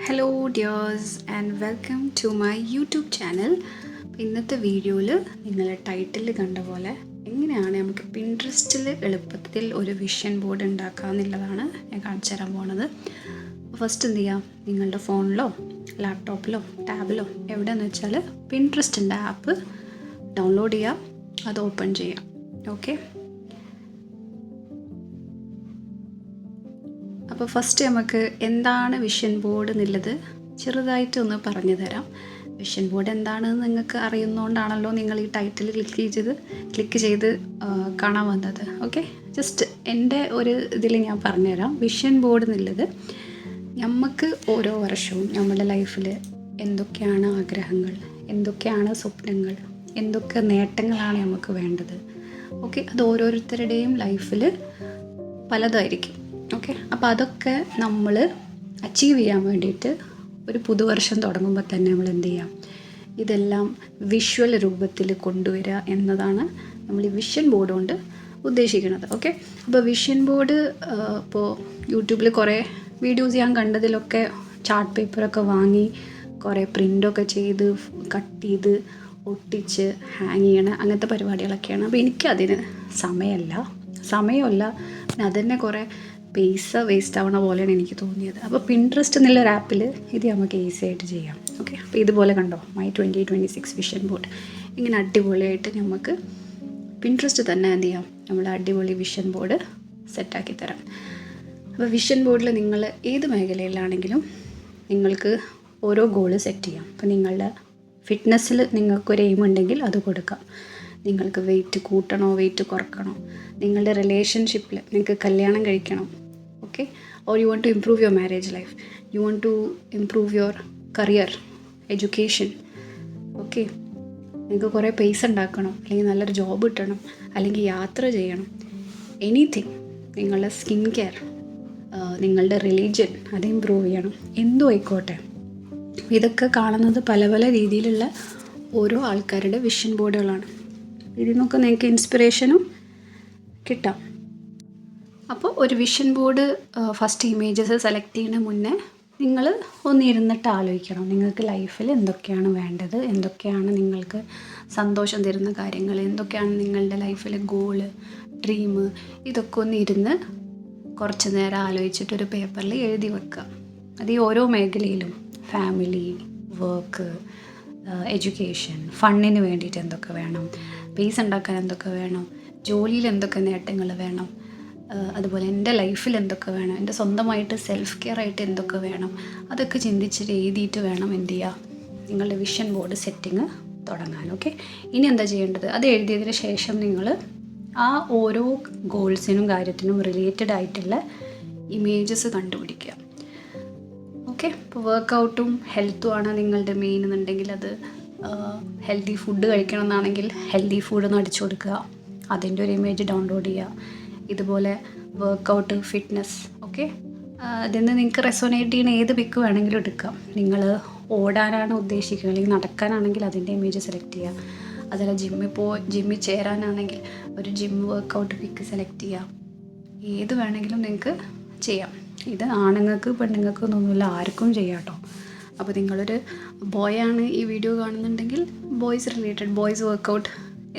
Hello dears and welcome to my YouTube channel. ഇന്നത്തെ വീഡിയോയിൽ നിങ്ങൾ ടൈറ്റിൽ കണ്ട പോലെ എങ്ങനെയാണ് നമുക്ക് പിൻട്രസ്റ്റിൽ എളുപ്പത്തിൽ ഒരു വിഷൻ ബോർഡ് ഉണ്ടാക്കുക എന്നുള്ളതാണ് ഞാൻ കാണിച്ചു തരാൻ പോണത്. ഫസ്റ്റ് എന്ത് ചെയ്യാം, നിങ്ങളുടെ ഫോണിലോ ലാപ്ടോപ്പിലോ ടാബിലോ എവിടെയെന്ന് വെച്ചാൽ പിൻട്രസ്റ്റിൻ്റെ ആപ്പ് ഡൗൺലോഡ് ചെയ്യാം, അത് ഓപ്പൺ ചെയ്യാം. ഓക്കെ, അപ്പോൾ ഫസ്റ്റ് നമുക്ക് എന്താണ് വിഷൻ ബോർഡ് എന്നുള്ളത് ചെറുതായിട്ടൊന്ന് പറഞ്ഞു തരാം. വിഷൻ ബോർഡ് എന്താണെന്ന് നിങ്ങൾക്ക് അറിയുന്നതുകൊണ്ടാണല്ലോ നിങ്ങൾ ഈ ടൈറ്റിൽ ക്ലിക്ക് ചെയ്ത് കാണാൻ വന്നത്. ഓക്കെ, ജസ്റ്റ് എൻ്റെ ഒരു ഇതിൽ ഞാൻ പറഞ്ഞുതരാം. വിഷൻ ബോർഡ് എന്നുള്ളത് നമുക്ക് ഓരോ വർഷവും നമ്മുടെ ലൈഫിൽ എന്തൊക്കെയാണ് ആഗ്രഹങ്ങൾ, എന്തൊക്കെയാണ് സ്വപ്നങ്ങൾ, എന്തൊക്കെ നേട്ടങ്ങളാണ് നമുക്ക് വേണ്ടത്. ഓക്കെ, അത് ഓരോരുത്തരുടെയും ലൈഫിൽ പലതായിരിക്കും. ഓക്കെ, അപ്പോൾ അതൊക്കെ നമ്മൾ അച്ചീവ് ചെയ്യാൻ വേണ്ടിയിട്ട് ഒരു പുതുവർഷം തുടങ്ങുമ്പോൾ തന്നെ നമ്മൾ എന്ത് ചെയ്യാം, ഇതെല്ലാം വിഷ്വൽ രൂപത്തിൽ കൊണ്ടുവരിക എന്നതാണ് നമ്മൾ ഈ വിഷൻ ബോർഡ് കൊണ്ട് ഉദ്ദേശിക്കുന്നത്. ഓക്കെ, അപ്പോൾ വിഷൻ ബോർഡ് ഇപ്പോൾ യൂട്യൂബിൽ കുറേ വീഡിയോസ് ഞാൻ കണ്ടതിലൊക്കെ ചാർട്ട് പേപ്പറൊക്കെ വാങ്ങി കുറേ പ്രിൻ്റൊക്കെ ചെയ്ത് കട്ട് ചെയ്ത് ഒട്ടിച്ച് ഹാങ് ചെയ്യണ അങ്ങനത്തെ പരിപാടികളൊക്കെയാണ്. അപ്പോൾ എനിക്കതിന് സമയമല്ല, അതന്നെ കുറേ പൈസ വേസ്റ്റ് ആവണ പോലെയാണ് എനിക്ക് തോന്നിയത്. അപ്പോൾ പിൻട്രസ്റ്റ് എന്നുള്ളൊരു ആപ്പിൽ ഇത് നമുക്ക് ഈസി ആയിട്ട് ചെയ്യാം. ഓക്കെ, അപ്പോൾ ഇതുപോലെ കണ്ടോ, മൈ 2026 വിഷൻ ബോർഡ്. ഇങ്ങനെ അടിപൊളിയായിട്ട് നമുക്ക് പിൻട്രസ്റ്റ് തന്നെ എന്ത് ചെയ്യാം, നമ്മൾ അടിപൊളി വിഷൻ ബോർഡ് സെറ്റാക്കി തരാം. അപ്പോൾ വിഷൻ ബോർഡിൽ നിങ്ങൾ ഏത് മേഖലയിലാണെങ്കിലും നിങ്ങൾക്ക് ഓരോ ഗോള് സെറ്റ് ചെയ്യാം. അപ്പോൾ നിങ്ങളുടെ ഫിറ്റ്നസ്സിൽ നിങ്ങൾക്കൊരു എയിം ഉണ്ടെങ്കിൽ അത് കൊടുക്കാം. നിങ്ങൾക്ക് വെയിറ്റ് കൂട്ടണോ വെയിറ്റ് കുറക്കണോ, നിങ്ങളുടെ റിലേഷൻഷിപ്പിൽ നിങ്ങൾക്ക് കല്യാണം കഴിക്കണം, okay, or you want to improve your marriage life, you want to improve your career, education. Okay, നിങ്ങൾക്ക് കുറേ പൈസ ഉണ്ടാക്കണം, അല്ലെങ്കിൽ നല്ലൊരു ജോബ് കിട്ടണം, അല്ലെങ്കിൽ യാത്ര ചെയ്യണം, എനിത്തിങ്, നിങ്ങളുടെ സ്കിൻ കെയർ, നിങ്ങളുടെ റിലീജിയൻ അത് ഇമ്പ്രൂവ് ചെയ്യണം, എന്തും ആയിക്കോട്ടെ. ഇതൊക്കെ കാണുന്നത് പല പല രീതിയിലുള്ള ഓരോ ആൾക്കാരുടെ വിഷൻ ബോർഡുകളാണ്. ഇതിൽ നിന്നൊക്കെ നിങ്ങൾക്ക് ഇൻസ്പിറേഷനും കിട്ടാം. അപ്പോൾ ഒരു vision board first images select ചെയ്യുന്ന മുന്നേ നിങ്ങൾ ഒന്നിരുന്നിട്ട് ആലോചിക്കണം, നിങ്ങൾക്ക് ലൈഫിൽ എന്തൊക്കെയാണ് വേണ്ടത്, എന്തൊക്കെയാണ് നിങ്ങൾക്ക് സന്തോഷം തരുന്ന കാര്യങ്ങൾ, എന്തൊക്കെയാണ് നിങ്ങളുടെ ലൈഫിലെ ഗോള്, ഡ്രീം. ഇതൊക്കെ ഒന്നിരുന്ന് കുറച്ച് നേരം ആലോചിച്ചിട്ടൊരു പേപ്പറിൽ എഴുതി വെക്കുക. അത് ഈ ഓരോ മേഖലയിലും ഫാമിലി, വർക്ക്, എഡ്യൂക്കേഷൻ, ഫണ്ടിന് വേണ്ടിയിട്ട് എന്തൊക്കെ വേണം, പൈസ ഉണ്ടാക്കാൻ എന്തൊക്കെ വേണം, ജോലിയിൽ എന്തൊക്കെ നേട്ടങ്ങൾ വേണം, അതുപോലെ എൻ്റെ ലൈഫിൽ എന്തൊക്കെ വേണം, എൻ്റെ സ്വന്തമായിട്ട് സെൽഫ് കെയർ ആയിട്ട് എന്തൊക്കെ വേണം, അതൊക്കെ ചിന്തിച്ചിട്ട് എഴുതിയിട്ട് വേണം എന്ത് ചെയ്യുക, നിങ്ങളുടെ വിഷൻ ബോർഡ് സെറ്റിങ് തുടങ്ങാൻ. ഓക്കെ, ഇനി എന്താ ചെയ്യേണ്ടത്, അത് എഴുതിയതിന് ശേഷം നിങ്ങൾ ആ ഓരോ ഗോൾസിനും കാര്യത്തിനും റിലേറ്റഡ് ആയിട്ടുള്ള ഇമേജസ് കണ്ടുപിടിക്കുക. ഓക്കെ, ഇപ്പോൾ വർക്കൗട്ടും ഹെൽത്തും ആണ് നിങ്ങളുടെ മെയിൻ എന്നുണ്ടെങ്കിൽ അത് ഹെൽത്തി ഫുഡ് കഴിക്കണം എന്നാണെങ്കിൽ ഹെൽത്തി ഫുഡ് എന്ന് അടിച്ചു കൊടുക്കുക, അതിൻ്റെ ഒരു ഇമേജ് ഡൗൺലോഡ് ചെയ്യുക. ഇതുപോലെ വർക്കൗട്ട്, ഫിറ്റ്നസ്, ഓക്കെ, അതിൽ നിന്ന് നിങ്ങൾക്ക് റെസൊനേറ്റ് ചെയ്യുന്ന ഏത് പിക്ക് വേണമെങ്കിലും എടുക്കാം. നിങ്ങൾ ഓടാനാണ് ഉദ്ദേശിക്കുന്നത് അല്ലെങ്കിൽ നടക്കാനാണെങ്കിൽ അതിൻ്റെ ഇമേജ് സെലക്ട് ചെയ്യുക. അതല്ല ജിമ്മിൽ ചേരാനാണെങ്കിൽ ഒരു ജിം വർക്കൗട്ട് പിക്ക് സെലക്ട് ചെയ്യുക. ഏത് വേണമെങ്കിലും നിങ്ങൾക്ക് ചെയ്യാം. ഇത് ആണുങ്ങൾക്ക് പെണ്ണുങ്ങൾക്ക് ഒന്നുമില്ല, ആർക്കും ചെയ്യാം കേട്ടോ. അപ്പോൾ നിങ്ങളൊരു ബോയാണ് ഈ വീഡിയോ കാണുന്നുണ്ടെങ്കിൽ ബോയ്സ് റിലേറ്റഡ് ബോയ്സ് വർക്കൗട്ട്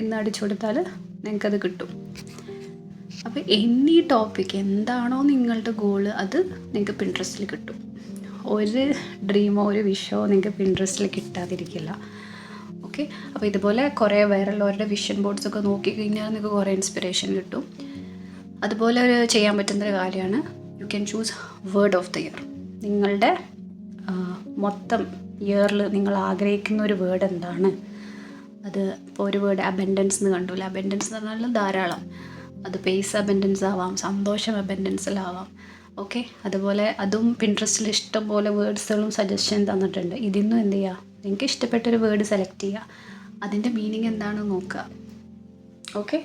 എന്ന് അടിച്ചു കൊടുത്താൽ നിങ്ങൾക്കത് കിട്ടും. അപ്പോൾ എനി ടോപ്പിക് എന്താണോ നിങ്ങളുടെ ഗോള് അത് നിങ്ങൾക്ക് പിൻട്രസ്റ്റിൽ കിട്ടും. ഒരു ഡ്രീമോ ഒരു വിഷോ നിങ്ങൾക്ക് പിൻട്രസ്റ്റിൽ കിട്ടാതിരിക്കില്ല. ഓക്കെ, അപ്പോൾ ഇതുപോലെ കുറേ വേറെയുള്ളവരുടെ വിഷൻ ബോർഡ്സൊക്കെ നോക്കിക്കഴിഞ്ഞാൽ നിങ്ങൾക്ക് കുറേ ഇൻസ്പിറേഷൻ കിട്ടും. അതുപോലെ ഒരു ചെയ്യാൻ പറ്റുന്നൊരു കാര്യമാണ്, you can choose word of the year. നിങ്ങളുടെ മൊത്തം ഇയറിൽ നിങ്ങൾ ആഗ്രഹിക്കുന്ന ഒരു വേർഡ് എന്താണ്. അത് ഇപ്പോൾ ഒരു വേർഡ് അബൻഡൻസ് എന്ന് കണ്ടു. അബൻഡൻസ് എന്ന് പറഞ്ഞാൽ ധാരാളം. അത് പൈസ അബൻഡൻസ് ആവാം, സന്തോഷം അബൻഡൻസിലാവാം. ഓക്കെ, അതുപോലെ അതും പിൻട്രസ്റ്റിൽ ഇഷ്ടം പോലെ വേർഡ്സുകളും സജഷൻ തന്നിട്ടുണ്ട്. ഇതിൽ നിന്നും എന്ത് ചെയ്യുക, നിങ്ങൾക്ക് ഇഷ്ടപ്പെട്ടൊരു വേർഡ് സെലക്ട് ചെയ്യുക, അതിൻ്റെ മീനിങ് എന്താണെന്ന് നോക്കുക. ഓക്കെ,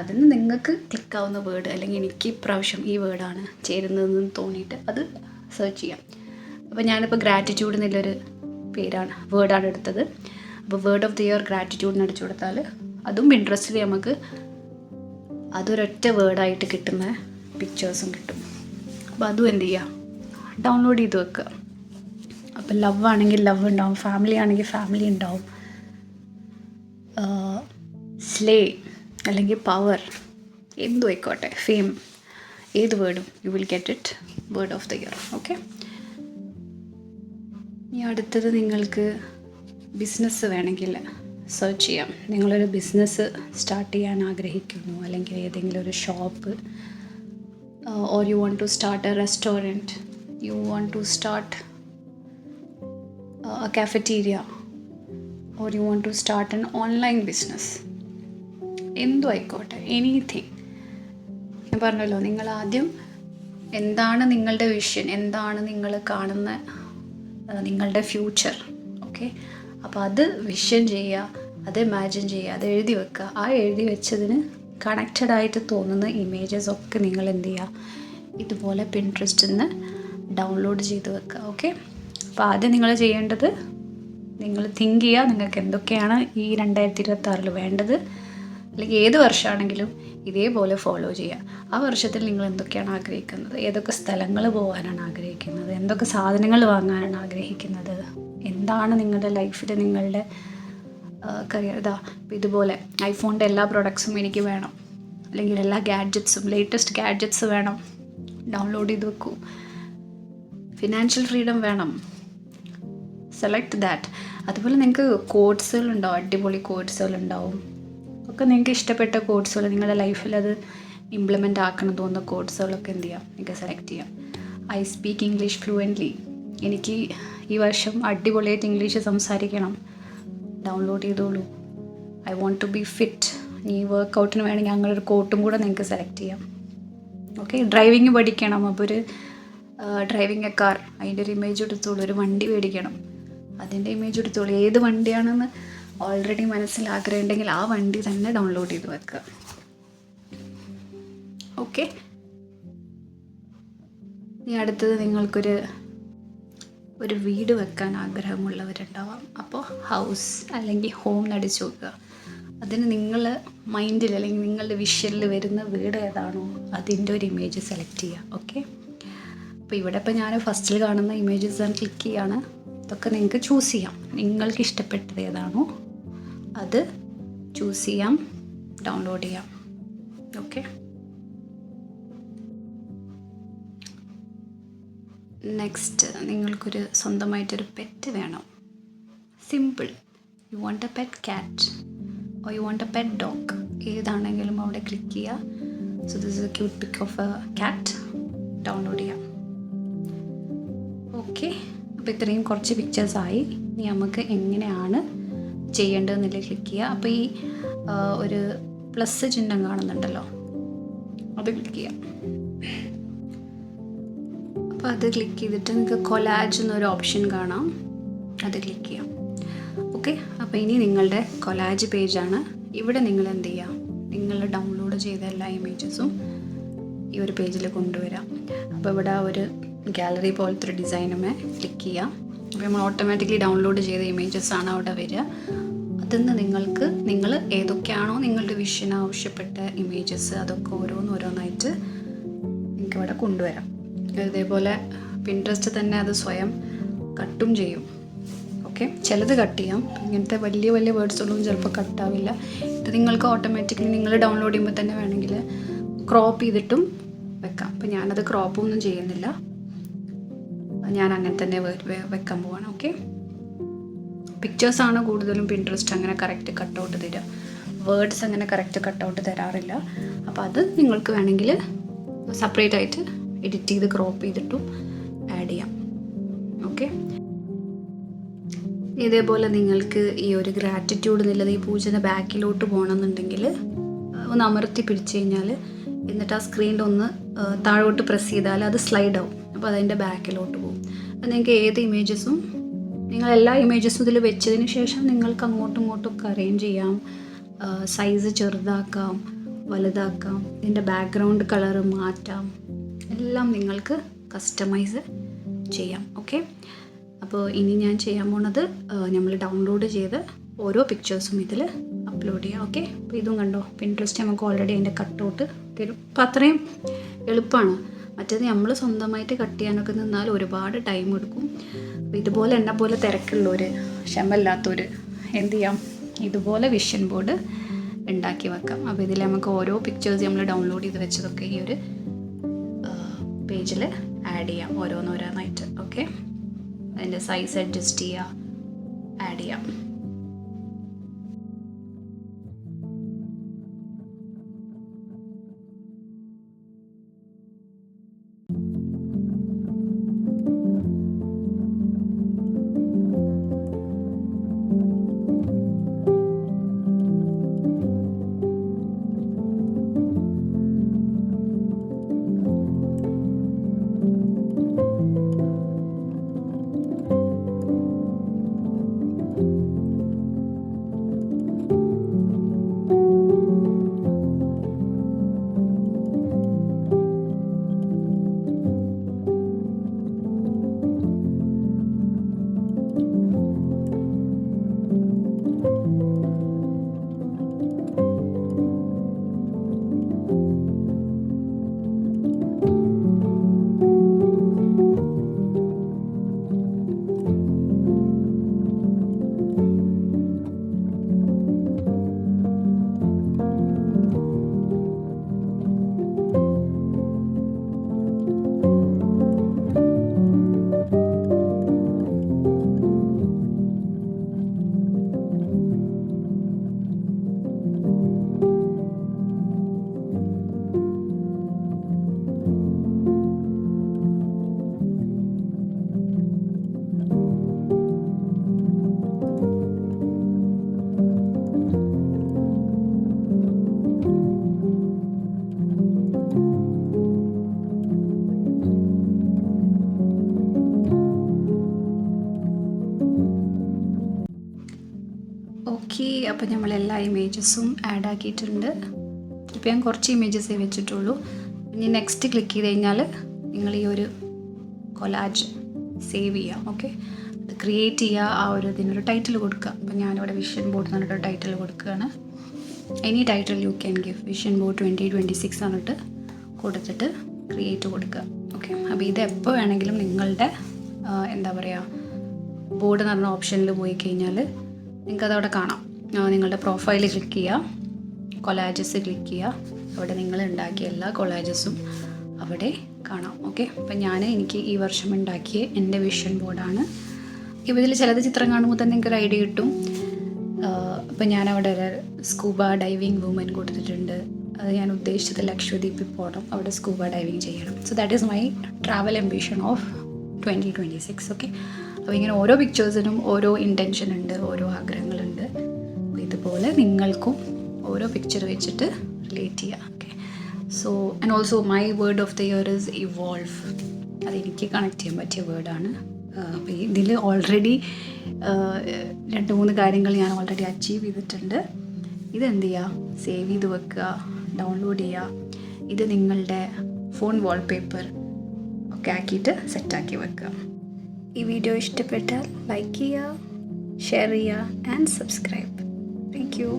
അതിന് നിങ്ങൾക്ക് ക്ലിക്കാവുന്ന വേർഡ്, അല്ലെങ്കിൽ എനിക്ക് ഇപ്രാവശ്യം ഈ വേർഡാണ് ചേരുന്നതെന്ന് തോന്നിയിട്ട് അത് സെർച്ച് ചെയ്യാം. അപ്പോൾ ഞാനിപ്പോൾ ഗ്രാറ്റിറ്റ്യൂഡ് എന്നുള്ളൊരു വേർഡാണ് എടുത്തത്. അപ്പോൾ വേർഡ് ഓഫ് ദി ഇയർ ഗ്രാറ്റിറ്റ്യൂഡിന് അടിച്ചു കൊടുത്താൽ അതും പിൻട്രസ്റ്റിൽ നമുക്ക് അതൊരൊറ്റ വേർഡായിട്ട് കിട്ടുന്ന പിക്ചേഴ്സും കിട്ടും. അപ്പോൾ അതും എന്ത് ചെയ്യുക, ഡൗൺലോഡ് ചെയ്ത് വെക്കുക. അപ്പോൾ ലവ് ആണെങ്കിൽ ലവ് ഉണ്ടാവും, ഫാമിലി ആണെങ്കിൽ ഫാമിലി ഉണ്ടാവും, സ്ലേ അല്ലെങ്കിൽ പവർ, എന്തും ആയിക്കോട്ടെ, ഫെയിം, ഏത് വേർഡും you will get it word of the year. Okay, ഇനി അടുത്തത് നിങ്ങൾക്ക് ബിസിനസ് വേണമെങ്കിൽ സെർച്ച് ചെയ്യാം. നിങ്ങളൊരു ബിസിനസ് സ്റ്റാർട്ട് ചെയ്യാൻ ആഗ്രഹിക്കുന്നു, അല്ലെങ്കിൽ ഏതെങ്കിലും ഒരു shop, or you want to start a restaurant, you want to start a cafeteria, or you want to start an online business, എന്തും ആയിക്കോട്ടെ, എനിത്തിങ്. ഞാൻ പറഞ്ഞല്ലോ, നിങ്ങൾ ആദ്യം എന്താണ് നിങ്ങളുടെ വിഷൻ, എന്താണ് നിങ്ങൾ കാണുന്ന നിങ്ങളുടെ ഫ്യൂച്ചർ. ഓക്കെ, അപ്പോൾ അത് വിഷൻ ചെയ്യുക, അത് ഇമാജിൻ ചെയ്യുക, അത് എഴുതി വെക്കുക. ആ എഴുതി വെച്ചതിന് കണക്റ്റഡ് ആയിട്ട് തോന്നുന്ന ഇമേജസ് ഒക്കെ നിങ്ങൾ എന്ത് ചെയ്യുക, ഇതുപോലെ പിൻട്രസ്റ്റിൽ നിന്ന് ഡൗൺലോഡ് ചെയ്ത് വെക്കുക. ഓക്കെ, അപ്പോൾ ആദ്യം നിങ്ങൾ ചെയ്യേണ്ടത്, നിങ്ങൾ തിങ്ക് ചെയ്യുക നിങ്ങൾക്ക് എന്തൊക്കെയാണ് ഈ 2026 വേണ്ടത്, അല്ലെങ്കിൽ ഏത് വർഷമാണെങ്കിലും ഇതേപോലെ ഫോളോ ചെയ്യുക. ആ വർഷത്തിൽ നിങ്ങൾ എന്തൊക്കെയാണ് ആഗ്രഹിക്കുന്നത്, ഏതൊക്കെ സ്ഥലങ്ങൾ പോകാനാണ് ആഗ്രഹിക്കുന്നത്, എന്തൊക്കെ സാധനങ്ങൾ വാങ്ങാനാണ് ആഗ്രഹിക്കുന്നത്, എന്താണ് നിങ്ങളുടെ ലൈഫിൽ നിങ്ങളുടെ കരിയർ. ഇപ്പോൾ ഇതുപോലെ ഐഫോണിൻ്റെ എല്ലാ പ്രോഡക്ട്സും എനിക്ക് വേണം, അല്ലെങ്കിൽ എല്ലാ ഗാഡ്ജറ്റ്സും, ലേറ്റസ്റ്റ് ഗാഡ്ജറ്റ്സ് വേണം, ഡൗൺലോഡ് ചെയ്ത് വെക്കൂ. ഫിനാൻഷ്യൽ ഫ്രീഡം വേണം, സെലക്ട് ദാറ്റ്. അതുപോലെ നിങ്ങൾക്ക് കോഴ്സുകളുണ്ടാവും, അടിപൊളി കോഴ്സുകളുണ്ടാവും, ഒക്കെ നിങ്ങൾക്ക് ഇഷ്ടപ്പെട്ട കോഴ്സുകൾ, നിങ്ങളുടെ ലൈഫിൽ അത് ഇംപ്ലിമെൻ്റ് ആക്കണം തോന്നുന്ന കോഴ്സുകളൊക്കെ എന്ത് ചെയ്യാം, നിങ്ങൾക്ക് സെലക്ട് ചെയ്യാം. ഐ സ്പീക്ക് ഇംഗ്ലീഷ് ഫ്ലുവൻ്റ്ലി, എനിക്ക് ഈ വർഷം അടിപൊളിയായിട്ട് ഇംഗ്ലീഷ് സംസാരിക്കണം, ഡൗൺലോഡ് ചെയ്തോളൂ. I want to be fit, ഈ വർക്കൗട്ടിന് വേണമെങ്കിൽ അങ്ങനൊരു കോട്ടും കൂടെ നിങ്ങൾക്ക് സെലക്ട് ചെയ്യാം. ഓക്കെ, ഡ്രൈവിങ് പഠിക്കണം, അപ്പോൾ ഒരു ഡ്രൈവിങ് എ കാർ, അതിൻ്റെ ഒരു ഇമേജ് എടുത്തോളൂ. ഒരു വണ്ടി മേടിക്കണം, അതിൻ്റെ ഇമേജ് എടുത്തോളൂ. ഏത് വണ്ടിയാണെന്ന് ഓൾറെഡി മനസ്സിൽ ആഗ്രഹം ഉണ്ടെങ്കിൽ ആ വണ്ടി തന്നെ ഡൗൺലോഡ് ചെയ്ത് വെക്കുക. ഓക്കെ, ഇനി അടുത്തത് നിങ്ങൾക്കൊരു വീട് വെക്കാൻ ആഗ്രഹമുള്ളവരുണ്ടാവാം. അപ്പോൾ ഹൗസ് അല്ലെങ്കിൽ ഹോം നടിച്ചു നോക്കുക. അതിന് നിങ്ങൾ മൈൻഡിൽ അല്ലെങ്കിൽ നിങ്ങളുടെ വിഷനിൽ വരുന്ന വീട് ഏതാണോ അതിൻ്റെ ഒരു ഇമേജ് സെലക്ട് ചെയ്യുക. ഓക്കെ, അപ്പോൾ ഇവിടെ ഇപ്പോൾ ഞാൻ ഫസ്റ്റിൽ കാണുന്ന ഇമേജസ് ഞാൻ ക്ലിക്ക് ചെയ്യാണ്. ഇതൊക്കെ നിങ്ങൾക്ക് ചൂസ് ചെയ്യാം, നിങ്ങൾക്ക് ഇഷ്ടപ്പെട്ടത് ഏതാണോ അത് ചൂസ് ചെയ്യാം, ഡൗൺലോഡ് ചെയ്യാം. ഓക്കെ, നെക്സ്റ്റ് നിങ്ങൾക്കൊരു സ്വന്തമായിട്ടൊരു പെറ്റ് വേണം. Simple, you want A pet cat or you want A pet dog, ഏതാണെങ്കിലും അവിടെ ക്ലിക്ക് ചെയ്യുക. So this is A cute pick of A cat, download ചെയ്യാം. ഓക്കെ, അപ്പോൾ ഇത്രയും കുറച്ച് പിക്ചേഴ്സായി. ഇനി നമുക്ക് എങ്ങനെയാണ് ചെയ്യേണ്ടതെന്നില്ല ക്ലിക്ക് ചെയ്യുക. അപ്പോൾ ഈ ഒരു പ്ലസ് ചിഹ്നം കാണുന്നുണ്ടല്ലോ, അത് ക്ലിക്ക് ചെയ്യാം. അപ്പോൾ അത് ക്ലിക്ക് ചെയ്തിട്ട് നിങ്ങൾക്ക് കൊലാജ് എന്നൊരു ഓപ്ഷൻ കാണാം, അത് ക്ലിക്ക് ചെയ്യാം. ഓക്കെ, അപ്പോൾ ഇനി നിങ്ങളുടെ കൊലാജ് പേജാണ്. ഇവിടെ നിങ്ങൾ എന്ത് ചെയ്യുക, നിങ്ങൾ ഡൗൺലോഡ് ചെയ്ത എല്ലാ ഇമേജസും ഈ ഒരു പേജിൽ കൊണ്ടുവരാം. അപ്പോൾ ഇവിടെ ഒരു ഗാലറി പോലത്തെ ഒരു ഡിസൈനുമേ ക്ലിക്ക് ചെയ്യാം. അപ്പോൾ നമ്മൾ ഓട്ടോമാറ്റിക്കലി ഡൗൺലോഡ് ചെയ്ത ഇമേജസാണ് അവിടെ വരിക. അതിൽ നിന്ന് നിങ്ങൾ ഏതൊക്കെയാണോ നിങ്ങളുടെ വിഷൻ ആവശ്യപ്പെട്ട ഇമേജസ് അതൊക്കെ ഓരോന്നായിട്ട് നിങ്ങൾക്ക് ഇവിടെ കൊണ്ടുവരാം. ഇതേപോലെ പിൻട്രസ്റ്റ് തന്നെ അത് സ്വയം കട്ടും ചെയ്യും. ഓക്കെ, ചിലത് കട്ട് ചെയ്യാം, ഇങ്ങനത്തെ വലിയ വേർഡ്സൊന്നും ചിലപ്പോൾ കട്ടാവില്ല. ഇത് നിങ്ങൾക്ക് ഓട്ടോമാറ്റിക്കലി നിങ്ങൾ ഡൗൺലോഡ് ചെയ്യുമ്പോൾ തന്നെ വേണമെങ്കിൽ ക്രോപ്പ് ചെയ്തിട്ടും വെക്കാം. അപ്പോൾ ഞാനത് ക്രോപ്പൊന്നും ചെയ്യുന്നില്ല, ഞാൻ അങ്ങനെ തന്നെ വെക്കാൻ പോവാണ്. ഓക്കെ, പിക്ചേഴ്സാണ് കൂടുതലും പിൻട്രസ്റ്റ് അങ്ങനെ കറക്റ്റ് കട്ടൗട്ട് തരിക, വേർഡ്സ് അങ്ങനെ കറക്റ്റ് കട്ടൗട്ട് തരാറില്ല. അപ്പോൾ അത് നിങ്ങൾക്ക് വേണമെങ്കിൽ സെപ്പറേറ്റ് ആയിട്ട് എഡിറ്റ് ചെയ്ത് ക്രോപ്പ് ചെയ്തിട്ടും ആഡ് ചെയ്യാം. ഓക്കെ, ഇതേപോലെ നിങ്ങൾക്ക് ഈ ഒരു ഗ്രാറ്റിറ്റ്യൂഡ് എന്നുള്ളത് ഈ പൂജയുടെ ബാക്കിലോട്ട് പോകണമെന്നുണ്ടെങ്കിൽ ഒന്ന് അമർത്തി പിടിച്ച് കഴിഞ്ഞാൽ, എന്നിട്ട് ആ സ്ക്രീനിൽ ഒന്ന് താഴോട്ട് പ്രസ് ചെയ്താൽ അത് സ്ലൈഡ് ആവും. അപ്പോൾ അതിൻ്റെ ബാക്കിലോട്ട് പോകും. അപ്പോൾ നിങ്ങൾക്ക് ഏത് ഇമേജസും, നിങ്ങളെല്ലാ ഇമേജസും ഇതിൽ വെച്ചതിന് ശേഷം നിങ്ങൾക്ക് അങ്ങോട്ടും ഇങ്ങോട്ടും ഒക്കെ അറേഞ്ച് ചെയ്യാം, സൈസ് ചെറുതാക്കാം, വലുതാക്കാം, ഇതിൻ്റെ ബാക്ക്ഗ്രൗണ്ട് കളറ് മാറ്റാം, എല്ലാം നിങ്ങൾക്ക് കസ്റ്റമൈസ് ചെയ്യാം. ഓക്കെ, അപ്പോൾ ഇനി ഞാൻ ചെയ്യാൻ പോണത് നമ്മൾ ഡൗൺലോഡ് ചെയ്ത് ഓരോ പിക്ചേഴ്സും ഇതിൽ അപ്ലോഡ് ചെയ്യാം. ഓക്കെ, അപ്പോൾ ഇതും കണ്ടോ, പിൻട്രസ്റ്റ് നമുക്ക് ഓൾറെഡി അതിൻ്റെ കട്ടൗട്ട് തരും. അപ്പോൾ അത്രയും എളുപ്പമാണ്. മറ്റേത് നമ്മൾ സ്വന്തമായിട്ട് കട്ട് ചെയ്യാനൊക്കെ നിന്നാൽ ഒരുപാട് ടൈം എടുക്കും. അപ്പോൾ ഇതുപോലെ എന്നെ പോലെ തിരക്കുള്ളവർ, ക്ഷമയില്ലാത്തവർ എന്ത് ചെയ്യാം, ഇതുപോലെ വിഷൻ ബോർഡ് ഉണ്ടാക്കി വെക്കാം. അപ്പോൾ ഇതിൽ നമുക്ക് ഓരോ പിക്ചേഴ്സ് നമ്മൾ ഡൗൺലോഡ് ചെയ്ത് വെച്ചതൊക്കെ ഈ ഒരു പേജിൽ ആഡ് ചെയ്യാം, ഓരോന്നോരോന്നായിട്ട്. ഓക്കെ, അതിൻ്റെ സൈസ് അഡ്ജസ്റ്റ് ചെയ്യുക, ആഡ് ചെയ്യാം. ഓക്കെ, അപ്പോൾ നമ്മളെല്ലാ ഇമേജസും ആഡ് ആക്കിയിട്ടുണ്ട്. ഇപ്പോൾ ഞാൻ കുറച്ച് ഇമേജസേ വെച്ചിട്ടുള്ളൂ. ഇനി നെക്സ്റ്റ് ക്ലിക്ക് ചെയ്ത് കഴിഞ്ഞാൽ നിങ്ങൾ ഈ ഒരു കൊലാജ് സേവ് ചെയ്യാം. ഓക്കെ, അത് ക്രിയേറ്റ് ചെയ്യുക, ആ ഒരു ഇതിനൊരു ടൈറ്റിൽ കൊടുക്കുക. അപ്പോൾ ഞാനിവിടെ വിഷൻ ബോർഡ് എന്ന് പറഞ്ഞിട്ട് ടൈറ്റിൽ കൊടുക്കുകയാണ്. Any title you can give, vision board 2026 എന്നിട്ട് കൊടുത്തിട്ട് ക്രിയേറ്റ് കൊടുക്കുക. ഓക്കെ, അപ്പോൾ ഇത് എപ്പോൾ വേണമെങ്കിലും നിങ്ങളുടെ എന്താ പറയുക, ബോർഡ് എന്ന് പറഞ്ഞ ഓപ്ഷനിൽ പോയി കഴിഞ്ഞാൽ നിങ്ങൾക്കതവിടെ കാണാം. നിങ്ങളുടെ പ്രൊഫൈൽ ക്ലിക്ക് ചെയ്യുക, കൊലാജസ് ക്ലിക്ക് ചെയ്യുക, അവിടെ നിങ്ങൾ ഉണ്ടാക്കിയ എല്ലാ കൊളാജസും അവിടെ കാണാം. ഓക്കെ, അപ്പം എനിക്ക് ഈ വർഷം ഉണ്ടാക്കിയ എൻ്റെ വിഷൻ ബോർഡാണ്. ഇപ്പോൾ ഇതിൽ ചിലത് ചിത്രം കാണുമ്പോൾ തന്നെ എനിക്കൊരു ഐഡിയ കിട്ടും. അപ്പം ഞാനവിടെ ഒരു സ്കൂബ ഡൈവിങ് വുമൻ കൊടുത്തിട്ടുണ്ട്. അത് ഞാൻ ഉദ്ദേശിച്ചത് ലക്ഷദ്വീപിൽ പോകണം, അവിടെ സ്കൂബ ഡൈവിങ് ചെയ്യണം. So that is my travel ambition of 2026. Okay, അപ്പോൾ ഇങ്ങനെ ഓരോ പിക്ചേഴ്സിനും ഓരോ ഇൻറ്റൻഷൻ ഉണ്ട്, ഓരോ ആഗ്രഹങ്ങളുണ്ട്. അപ്പോൾ ഇതുപോലെ നിങ്ങൾക്കും ഓരോ പിക്ചർ വെച്ചിട്ട് റിലേറ്റ് ചെയ്യാം. Okay, so and also my word of the year is evolve. അതെനിക്ക് കണക്ട് ചെയ്യാൻ പറ്റിയ വേർഡാണ്. അപ്പോൾ ഇതിൽ ഓൾറെഡി 2-3 കാര്യങ്ങൾ ഞാൻ ഓൾറെഡി അച്ചീവ് ചെയ്തിട്ടുണ്ട്. ഇതെന്ത് ചെയ്യുക, സേവ് ചെയ്ത് വെക്കുക, ഡൗൺലോഡ് ചെയ്യുക. ഇത് നിങ്ങളുടെ ഫോൺ വാൾപേപ്പർ ഒക്കെ ആക്കിയിട്ട് സെറ്റാക്കി വെക്കുക. ഈ വീഡിയോ ഇഷ്ടപ്പെട്ടാൽ ലൈക്ക് ചെയ്യുക, ഷെയർ ചെയ്യുക ആൻഡ് സബ്സ്ക്രൈബ്. Thank you.